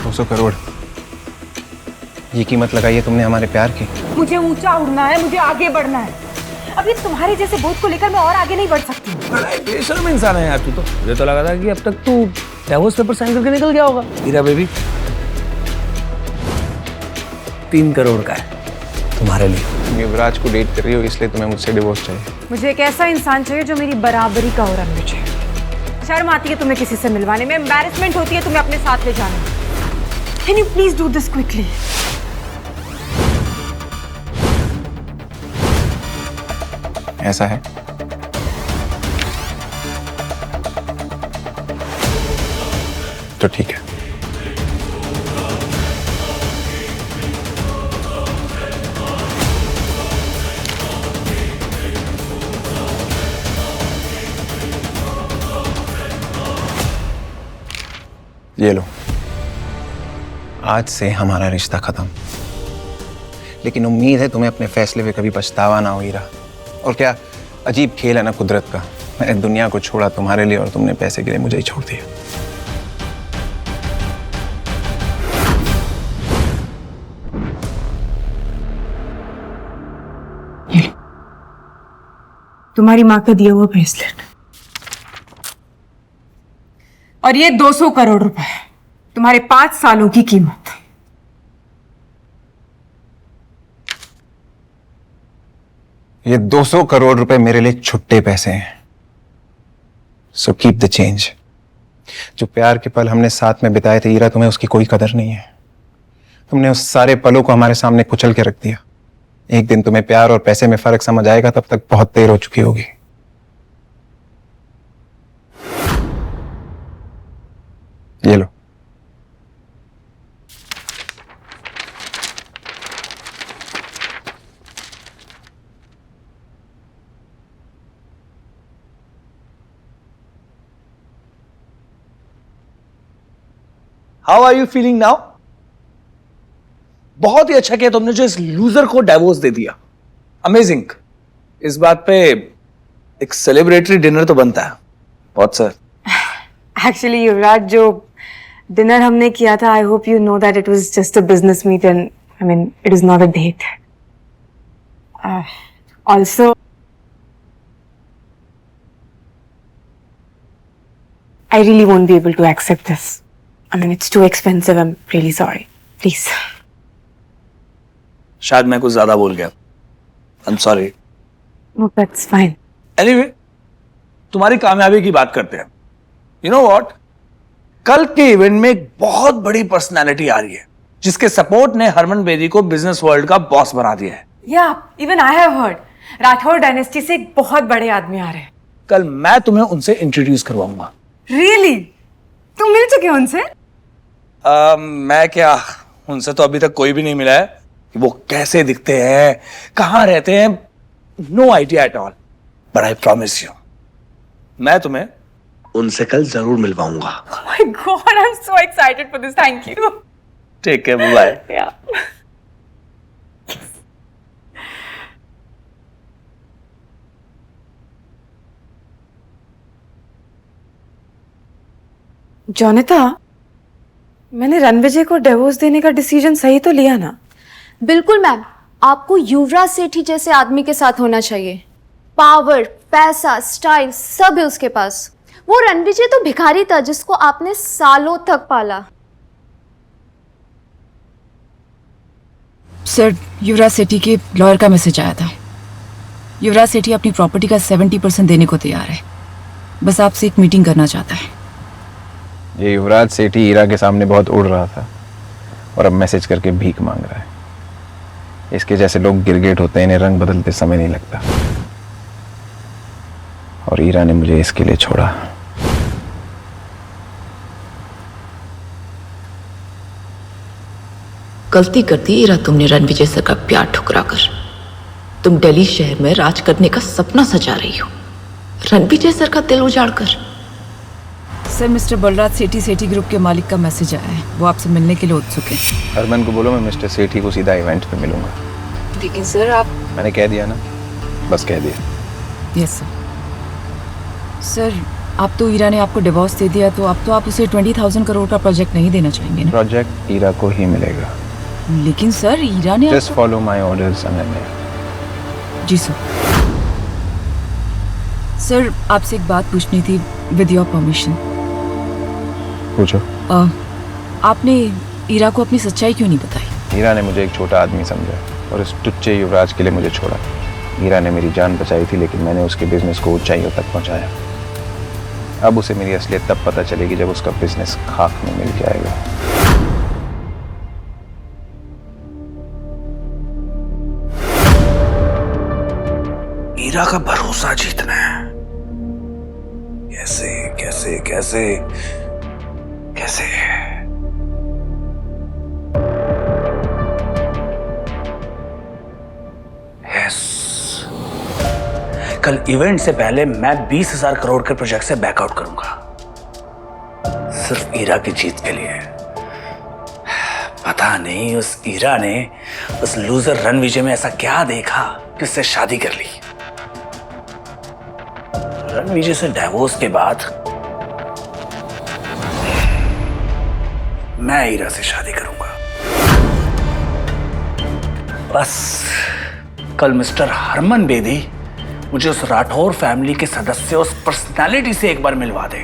200 करोड़, ये कीमत लगाई है तुमने हमारे प्यार की। मुझे ऊंचा उड़ना है, मुझे आगे बढ़ना है। अभी तुम्हारे जैसे बोझ को लेकर मैं और आगे नहीं बढ़ सकती। बड़ा बेशर्म इंसान है यार तू तो। मुझे तो लगा था कि अब तक तू डिवोर्स पेपर साइन करके निकल गया होगा। हीरा बेबी 3 करोड़ का है तुम्हारे लिए। तुम युवराज को डेट कर रही हो इसलिए तुम्हें मुझसे डिवोर्स चाहिए। मुझे एक ऐसा इंसान चाहिए जो मेरी बराबरी का हो रणवीर। शर्म आती है तुम्हें किसी से मिलवाने में, एम्बैरेसमेंट होती है तुम्हें अपने साथ ले जाने में। Can you please do this quickly? ऐसा है? तो ठीक है। ये लो, आज से हमारा रिश्ता खत्म। लेकिन उम्मीद है तुम्हें अपने फैसले पे कभी पछतावा ना हो हीरा। और क्या अजीब खेल है ना कुदरत का। मैंने दुनिया को छोड़ा तुम्हारे लिए और तुमने पैसे के लिए मुझे ही छोड़ दिया। तुम्हारी माँ का दिया हुआ ब्रेसलेट और ये 200 करोड़ रुपए, तुम्हारे 5 सालों की कीमत। ये 200 करोड़ रुपए मेरे लिए छुट्टे पैसे हैं। So keep the change. जो प्यार के पल हमने साथ में बिताए थे हीरा, तुम्हें उसकी कोई कदर नहीं है। तुमने उस सारे पलों को हमारे सामने कुचल के रख दिया। एक दिन तुम्हें प्यार और पैसे में फर्क समझ आएगा, तब तक बहुत देर हो चुकी होगी। ये लो। How are you feeling now? बहुत ही अच्छा किया तुमने जो इस लूजर को डाइवोर्स दे दिया। अमेजिंग। इस बात पे एक सेलिब्रेटरी डिनर तो बनता है। बहुत सर। एक्चुअली युवराज, जो डिनर हमने किया था, I hope you know that it was just a business meet and I mean it is not a date. Also I really won't be able to accept this. I mean, it's too expensive. I'm really sorry. Please. शायद मैं कुछ ज्यादा बोल गया। I'm sorry. No, that's fine. Anyway, तुम्हारी कामयाबी की बात करते हैं। You know what? कल के इवेंट में एक बहुत बड़ी पर्सनालिटी आ रही है जिसके सपोर्ट ने हरमन बेदी को बिजनेस वर्ल्ड का बॉस बना दिया है। Yeah, even I have heard. Rathore dynasty से एक बहुत बड़े आदमी आ रहे हैं। कल मैं तुम्हें उनसे इंट्रोड्यूस करवाऊंगा। Really? तुम मिल चुके हो उनसे? मैं क्या, उनसे तो अभी तक कोई भी नहीं मिला है कि वो कैसे दिखते हैं, कहां रहते हैं। No idea at all. But I promise you, मैं तुम्हें उनसे कल जरूर मिलवाऊंगा। Oh my God, I'm so excited for this. Thank you. Take care, bye. Yeah. Jonita, मैंने रणविजय को डिवोर्स देने का डिसीजन सही तो लिया ना? बिल्कुल मैम, आपको युवराज सेठी जैसे आदमी के साथ होना चाहिए। पावर, पैसा, स्टाइल सब है उसके पास। वो रणविजय तो भिखारी था जिसको आपने सालों तक पाला। सर, युवराज सेठी के लॉयर का मैसेज आया था। युवराज सेठी अपनी प्रॉपर्टी का 70% देने को तैयार है। बस आपसे एक मीटिंग करना चाहता है। ये युवराज सेठी हीरा के सामने बहुत उड़ रहा था और अब मैसेज करके भीख मांग रहा है। इसके जैसे लोग गिरगिट होते हैं, इन्हें रंग बदलते समय नहीं लगता। और हीरा ने मुझे इसके लिए छोड़ा। गलती कर दी हीरा तुमने रणविजय सर का प्यार ठुकरा कर। तुम दिल्ली शहर में राज करने का सपना सजा रही हो, रणविजय सर का दिल उजाड़ कर। सर, मिस्टर बलराज सेठी सेठी ग्रुप के मालिक का मैसेज आया है। वो आपसे मिलने के लिए उत्सुक है। हरमन को बोलो मैं मिस्टर सेठी को सीधा इवेंट पे मिलूंगा। लेकिन सर आप... मैंने कह दिया ना, बस कह दिया। Yes sir. सर, आप तो ईरा ने आपको डिवोर्स दे दिया, तो अब तो आप उसे 20,000 करोड़ का प्रोजेक्ट नहीं देना चाहेंगे ना? प्रोजेक्ट ईरा को ही मिलेगा। लेकिन सर ईरा ने just follow my orders Ananya. जी सर। सर आपसे एक बात पूछनी थी, विद योर परमिशन। पूछो। आपने ईरा को अपनी सच्चाई क्यों नहीं बताई? ईरा ने मुझे एक छोटा आदमी समझा और इस टुच्चे युवराज के लिए मुझे छोड़ा। ईरा ने मेरी जान बचाई थी, लेकिन मैंने उसके बिजनेस को ऊंचाइयों तक पहुंचाया। अब उसे मेरी असलियत तब पता चलेगी जब उसका बिजनेस खाक में मिल जाएगा। ईरा का भरोसा जीतना है। कैसे कैसे कैसे कैसे? यस, कल इवेंट से पहले मैं 20,000 करोड़ के प्रोजेक्ट से बैकआउट करूंगा, सिर्फ ईरा की जीत के लिए। पता नहीं उस ईरा ने उस लूजर रणविजय में ऐसा क्या देखा कि उससे शादी कर ली। रणविजय से डिवोर्स के बाद मैं ईरा से शादी करूंगा। बस कल मिस्टर हरमन बेदी मुझे उस राठौर फैमिली के सदस्य, उस पर्सनालिटी से एक बार मिलवा दे,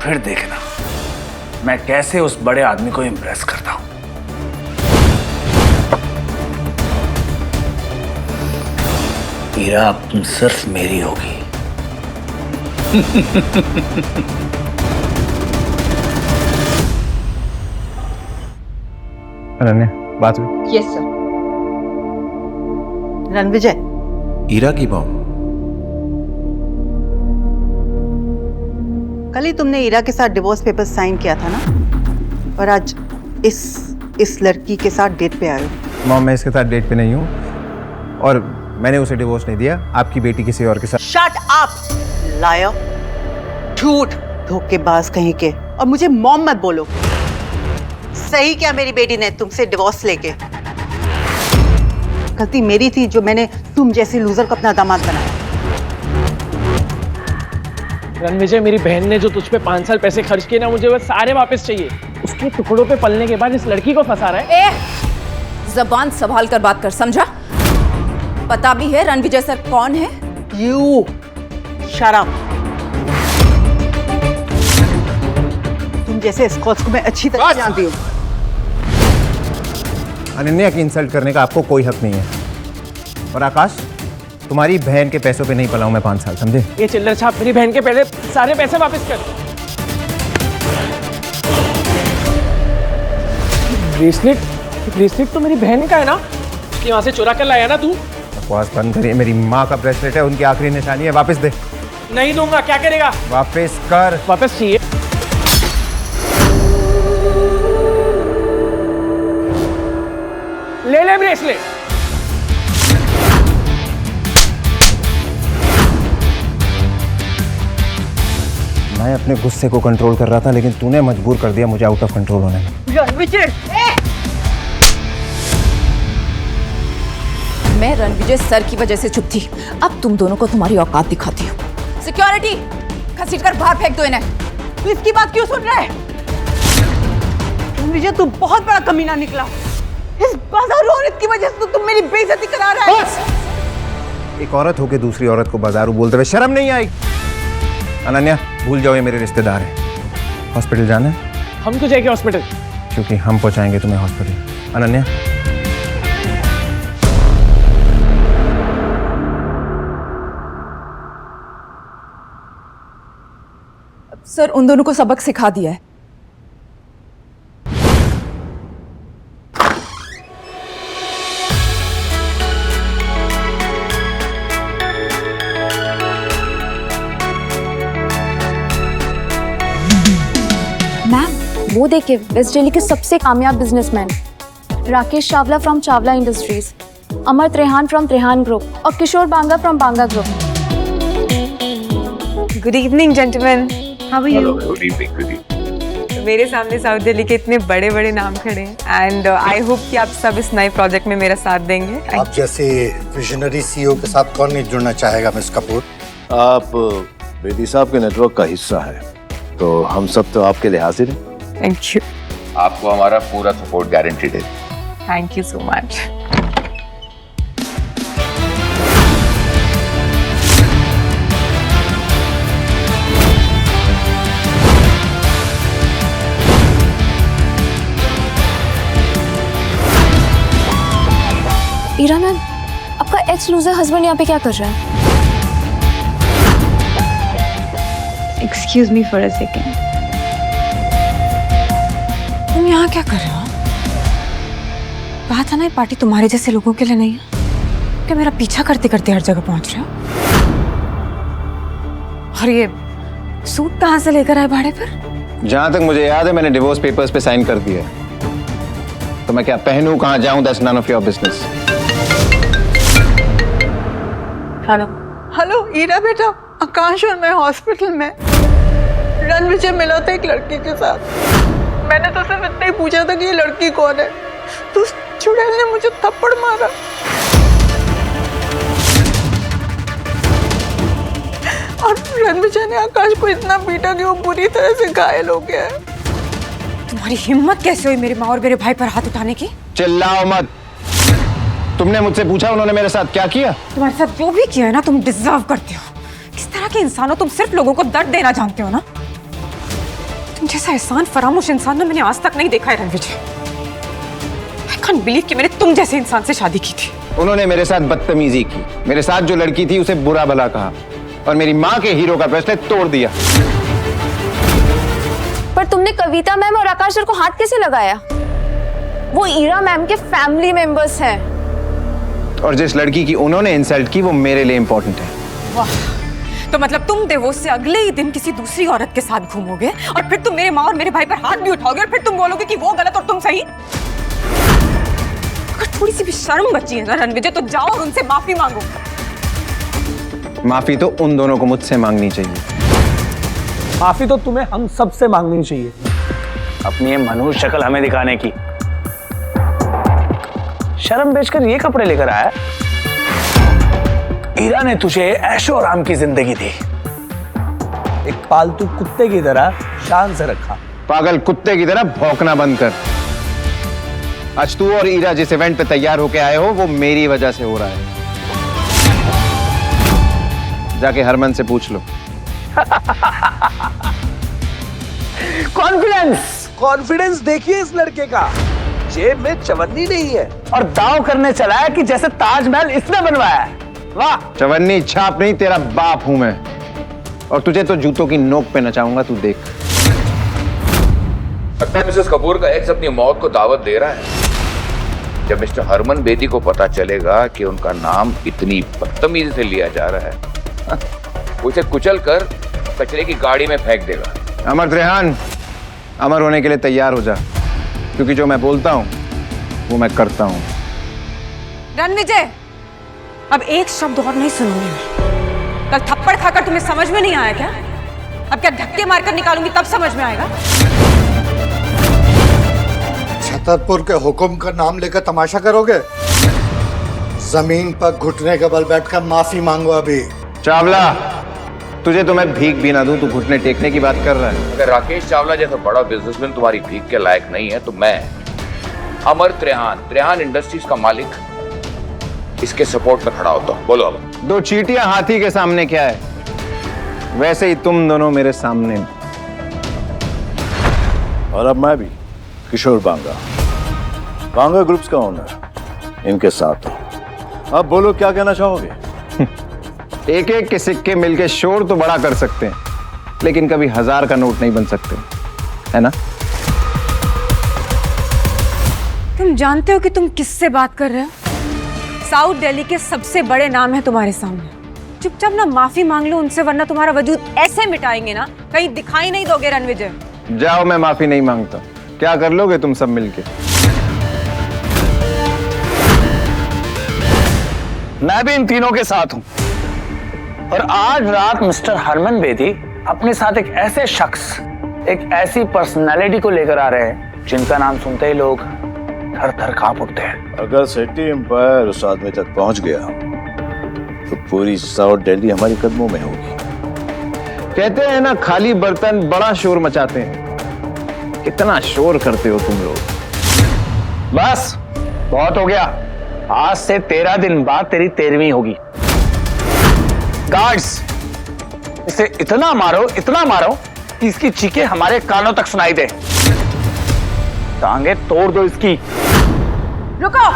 फिर देखना मैं कैसे उस बड़े आदमी को इंप्रेस करता हूं। ईरा अब तुम सिर्फ मेरी होगी। अनन्या, बात हुई? Yes sir. रणविजय, ईरा की मॉम। कल ही तुमने ईरा के साथ डिवोर्स पेपर साइन किया था ना, और आज इस लड़की के साथ डेट पे आए हो। मॉम, मैं इसके साथ डेट पे नहीं हूँ और मैंने उसे डिवोर्स नहीं दिया। आपकी बेटी किसी और के साथ। शट अप लायर, झूठ, धोखेबाज कहीं के। और मुझे मॉम मत बोलो। सही क्या मेरी बेटी ने तुमसे डिवोर्स लेके? गलती मेरी थी जो मैंने तुम जैसे लूजर को अपना दामाद बनाया। रणविजय, मेरी बहन ने जो तुझ पे 5 साल पैसे खर्च किए ना, मुझे वो सारे वापस चाहिए। उसके टुकड़ों पे पलने के बाद इस लड़की को फंसा रहा है। जबान संभाल कर बात कर, समझा? पता भी है रणविजय सर कौन है? You shut up. तुम जैसे स्कॉट्स को मैं अच्छी तरह जानती हूँ। अनन्या की इंसल्ट करने का आपको कोई हक नहीं है। और आकाश, तुम्हारी बहन के पैसों पे नहीं पला हूं मैं 5 साल, समझे? ये चिल्लर छाप मेरी बहन के पहले सारे पैसे वापस कर। ब्रेसलेट तो मेरी बहन का है ना? उसकी वहां से चुरा कर लाया ना तू? बकवास बंद करिए। मेरी माँ का ब्रेसलेट है, उनकी आखिरी निशानी है। वापस दे। नहीं दूंगा। क्या करेगा? वापस कर। वापस चाहिए। ले ब्रेसलेट। मैं अपने गुस्से को कंट्रोल कर रहा था, लेकिन तूने मजबूर कर दिया मुझे आउट ऑफ कंट्रोल होने में। मैं रणविजय सर की वजह से चुप थी, अब तुम दोनों को तुम्हारी औकात दिखाती हूँ। सिक्योरिटी, घसीट कर बाहर फेंक दो इन्हें। तू इसकी बात क्यों सुन रहा है? विजय, तू बहुत बड़ा कमीना निकला। इस बाजारू औरत की वजह से तो तुम मेरी बेइज्जती करा रहा है। एक औरत होके दूसरी औरत को बाजारू बोलते हुए शर्म नहीं आई? अनन्या, भूल जाओ, ये मेरे रिश्तेदार हैं। हॉस्पिटल जाना है? हम तो जाएंगे हॉस्पिटल। क्योंकि हम पहुंचाएंगे तुम्हें हॉस्पिटल। अनन्या, सर उन दोनों को सबक सिखा दिया है। वो देखिए, वेस्ट दिल्ली के सबसे कामयाब businessman Rakesh Chawla from Chawla industries, Amar Trehan from Trehan group और Kishore Banga from Banga group. Good evening gentleman, how are you? मेरे सामने साउथ दिल्ली के इतने बड़े बड़े नाम खड़े हैं एंड आई होप कि आप सब इस नए प्रोजेक्ट में मेरा साथ देंगे। आप जैसे विजनरी सीईओ के साथ कौन नहीं जुड़ना चाहेगा मिस कपूर? आप बेदी साहब के नेटवर्क का हिस्सा है, तो हम सब तो आपके लिए हाजिर हैं। थैंक यू, आपको हमारा पूरा सपोर्ट गारंटीड है। Thank you so much. Ira ma'am, आपका एक्स लूजर हस्बैंड यहाँ पे क्या कर रहा है? Excuse me for a second, तुम यहाँ क्या कर रहे हो? कहा था ना ये पार्टी तुम्हारे जैसे लोगों के लिए नहीं है। क्या मेरा पीछा करते करते हर जगह पहुंच रहे हो? और ये सूट कहाँ से लेकर आए भाड़े पर? जहां तक मुझे याद है मैंने डिवोर्स पेपर्स पे साइन कर दिया है, तो मैं क्या पहनूं, कहां जाऊं, that's none of your business. Hello hello Ira बेटा, आकाश और मैं हॉस्पिटल में। रणविजय मिला था एक लड़की के साथ। मैंने तो सिर्फ इतना ही पूछा था कि ये लड़की कौन है, तो उस चुड़ैल ने मुझे थप्पड़ मारा। और रणविजय ने आकाश को इतना पीटा कि वो बुरी तरह से घायल हो गया है। तुम्हारी हिम्मत कैसे हुई मेरी माँ और मेरे भाई पर हाथ उठाने की? चिल्लाओ मत। तुमने मुझसे पूछा उन्होंने मेरे साथ क्या किया? तुम्हारे साथ जो भी किया है ना, तुम डिजर्व करते हो। किस तरह के इंसान हो तुम, सिर्फ लोगों को दर्द देना जानते हो ना। तुम जैसा एहसान फरामोश इंसान ना मैंने आज तक नहीं देखा है रणविजय। आई कांट बिलीव कि मैंने तुम जैसे इंसान से शादी की थी। उन्होंने मेरे साथ बदतमीजी की, मेरे साथ जो लड़की थी उसे बुरा भला कहा और मेरी माँ के हीरो का ब्रेसलेट तोड़ दिया। पर तुमने कविता मैम और आकाश सर को हाथ कैसे लगाया? वो ईरा मैम के फैमिली मेंबर्स हैं। और जिस लड़की की उन्होंने इंसल्ट की वो मेरे लिए इंपॉर्टेंट है। वाह, तो मतलब तुम डिवोर्स से अगले ही दिन किसी दूसरी औरत के साथ घूमोगे और फिर तुम मेरे माँ और मेरे भाई पर हाथ भी उठाओगे और फिर तुम बोलोगे कि वो गलत और तुम सही। अगर थोड़ी सी भी शर्म बची है ना रणविजय, तो जाओ और उनसे माफी मांगो। माफी तो उन दोनों को मुझसे मांगनी चाहिए। माफी तो तुम्हें हम सबसे मांगनी चाहिए, अपनी ये मनुष्य शक्ल हमें दिखाने की। शर्म बेचकर ये कपड़े लेकर आया। ईरा ने तुझे ऐशो आराम की जिंदगी दी, एक पालतू कुत्ते की तरह शान से रखा। पागल कुत्ते की तरह भौंकना बंद कर। आज तू और ईरा जिस इवेंट पे तैयार होके आए हो वो मेरी वजह से हो रहा है। जाके हरमन से पूछ लो। कॉन्फिडेंस देखिए इस लड़के का, जेब में चवन्नी नहीं है और दांव करने चला है कि जैसे ताजमहल इसने बनवाया है। वाह, चवन्नी छाप नहीं, तेरा बाप हूं मैं, और तुझे तो जूतों की नोक पे नचाऊंगा, तू देख। लगता है मिसेस कपूर का एक्स अपनी मौत को दावत दे रहा है। जब मिस्टर हरमन बेदी को पता चलेगा कि उनका नाम इतनी बदतमीजी से लिया जा रहा है, उसे कुचल कर कचरे की गाड़ी में फेंक देगा। अमर त्रेहान, अमर होने के लिए तैयार हो जा, क्योंकि जो मैं बोलता हूं वो मैं करता हूं। रणविजय, अब एक शब्द और नहीं सुनूंगी मैं। कल थप्पड़ खाकर तुम्हें समझ में नहीं आया क्या? अब क्या धक्के मारकर निकालूंगी तब समझ में आएगा? छतरपुर के हुक्म का नाम लेकर तमाशा करोगे? जमीन पर घुटने के बल बैठकर माफी मांगो। अभी चावला, तुझे तो मैं भीख भी ना दूं, तू घुटने टेकने की बात कर रहा है। अगर राकेश चावला जैसा बड़ा बिजनेसमैन तुम्हारी भीख के लायक नहीं है तो मैं अमर त्रेहान इंडस्ट्रीज का मालिक इसके सपोर्ट में खड़ा होता हूं। बोलो अब। दो चींटियां हाथी के सामने क्या है, वैसे ही तुम दोनों मेरे सामने। और अब मैं भी किशोर बांगा ग्रुप्स का ओनर इनके साथ हूं। अब बोलो क्या कहना चाहोगे? एक एक के सिक्के मिलके शोर तो बड़ा कर सकते हैं, लेकिन कभी 1000 का नोट नहीं बन सकते, है ना? तुम जानते हो कि तुम किससे बात कर रहे हो? साउथ दिल्ली के सबसे बड़े नाम है तुम्हारे सामने। चुपचाप ना माफी मांग लो उनसे, वरना तुम्हारा वजूद ऐसे मिटाएंगे ना कहीं दिखाई नहीं दोगे रणविजय। जाओ, मैं माफी नहीं मांगता। क्या कर लोगे तुम सब मिलके? मैं भी इन तीनों के साथ हूं, और आज रात मिस्टर हरमन बेदी अपने साथ एक ऐसे शख्स, एक ऐसी पर्सनालिटी को लेकर आ रहे हैं जिनका नाम सुनते ही लोग थर थर कांप उठते हैं। अगर सिटी एम्पायर उस आदमी तक पहुंच गया तो पूरी साउथ दिल्ली हमारे कदमों में होगी। कहते हैं ना, खाली बर्तन बड़ा शोर मचाते हैं। कितना शोर करते हो तुम लोग। बस बहुत हो गया। आज से 13 दिन बाद तेरी 13वीं होगी। गार्ड्स, इसे इतना मारो कि इसकी चीखें हमारे कानों तक सुनाई दे। टांगे तोड़ दो इसकी। रुको।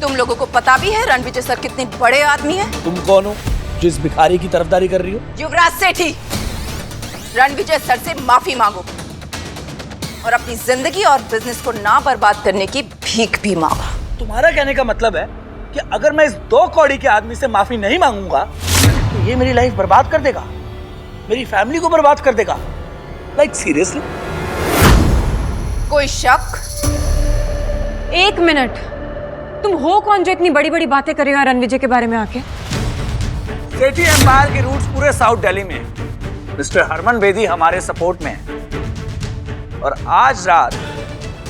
तुम लोगों को पता भी है रणविजय सर कितने बड़े आदमी हैं? तुम कौन हो जो इस भिखारी की तरफदारी कर रही हो? युवराज सेठी, रणविजय सर से माफी मांगो और अपनी जिंदगी और बिजनेस को ना बर्बाद करने की भीख भी मांगो। तुम्हारा कहने का मतलब है कि अगर मैं इस 2 कौड़ी के आदमी से माफी नहीं मांगूंगा तो ये मेरी लाइफ बर्बाद कर देगा, मेरी फैमिली को बर्बाद कर देगा। Like seriously? कोई शक? 1 मिनट, तुम हो कौन जो इतनी बड़ी बड़ी बातें कर रहे हो रणविजय के बारे में आके? सेठी एम्पायर के रूट्स पूरे साउथ दिल्ली में हैं। मिस्टर हरमन बेदी हमारे सपोर्ट में है और आज रात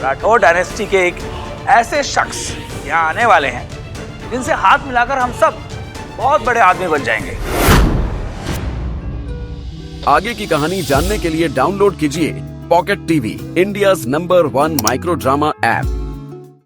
राठौर डायनेस्टी के एक ऐसे शख्स यहाँ आने वाले हैं जिनसे हाथ मिलाकर हम सब बहुत बड़े आदमी बन जाएंगे। आगे की कहानी जानने के लिए डाउनलोड कीजिए pocket TV, India's number 1 micro drama app.